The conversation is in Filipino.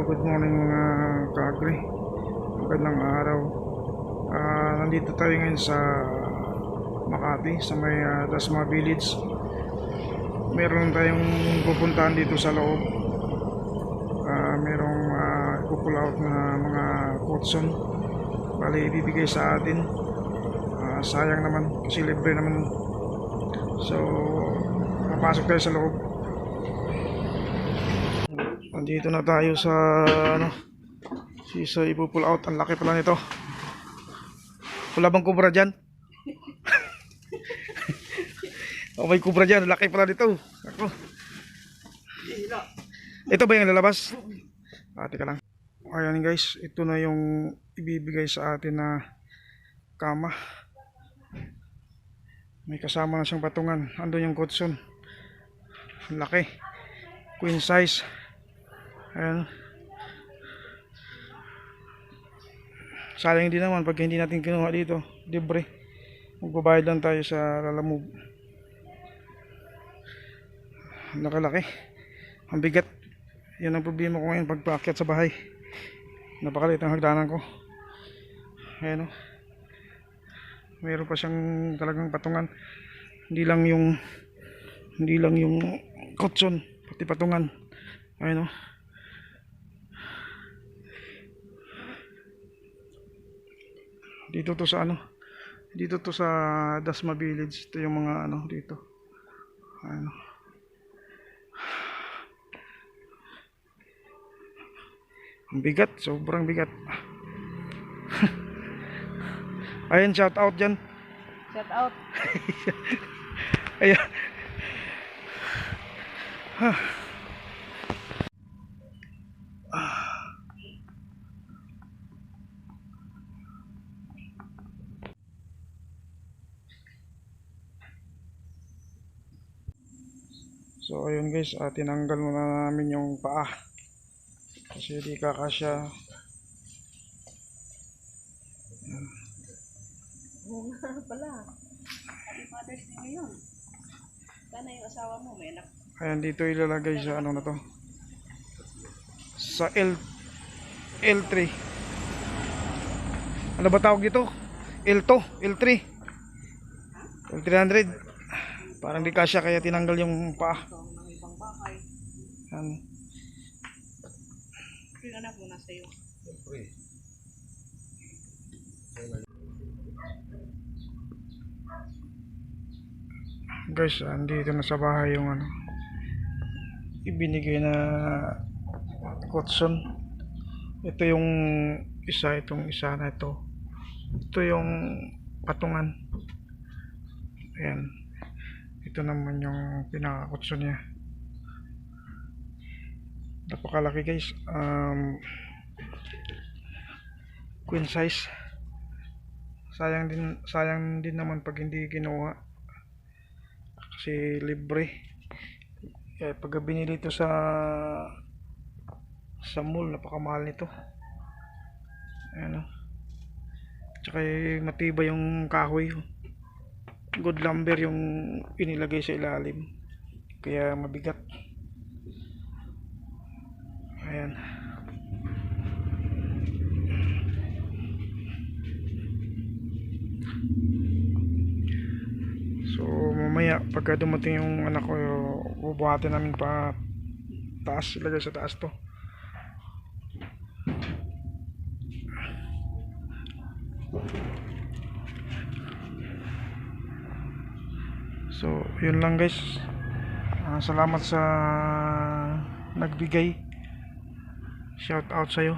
Hello, good morning mga ka-agri. Magandang araw. Nandito tayo ngayon sa Makati, sa may Dasma Village. Meron tayong pupuntahan dito sa loob. Merong pull out na mga kutson. Bali, ibibigay sa atin. Sayang naman kasi libre naman. So, papasok tayo sa loob. Nandito na tayo sa sa ipupull out. Ang laki pala nito. Wala bang kubra dyan? Oh, may kubra dyan. Laki pala nito. Ako. Ito ba yung lalabas? Teka lang. Ayan guys, ito na yung ibibigay sa atin na kama. May kasama na siyang patungan. Andun yung kutson. Ang laki. Queen size. Ayan. Sayang din naman pag hindi natin kinuha dito. Libre. Magbabayad lang tayo sa Lalamove. Nakalaki. Ang bigat. Yan ang problema ko ngayon pag paakyat sa bahay. Napakaliit ang hagdanan ko. Ayan o. Mayroon pa siyang talagang patungan. Hindi lang yung kutson, pati patungan. Ayan o. Dito to sa dito to sa Dasma Village. Ito yung mga dito. Ang bigat, sobrang bigat. Ayan, shout out dyan. Shout out. Ayan. So ayun guys, tinanggal muna namin yung paa kasi di kakasya. Oo nga pala. Happy Mother's Day ngayon. Sana yung asawa mo may anak. Ayan, dito ilalagay sa na to, sa L3. Ano ba tawag dito? L2, L3 L300. Parang di kasya kaya tinanggal yung paa. Yan. Yung anak mo nasa iyo. Guys, andito na sa bahay yung ibinigay na kutson. Ito yung isa, itong isa na ito. Ito yung patungan. Ayan. Ito naman yung pinakakutson niya. Napakalaki guys. Queen size. Sayang din naman pag hindi kinuha kasi libre. Pag binili ito sa mall, napakamahal nito. Ayan o. Tsaka matibay yung kahoy. Good lumber yung inilagay sa ilalim, kaya mabigat. Ayan. So mamaya pagka dumating yung anak ko, bubuhatin namin pa taas, ilagay sa taas to. So yun lang guys. Salamat sa nagbigay. Shout out sa'yo.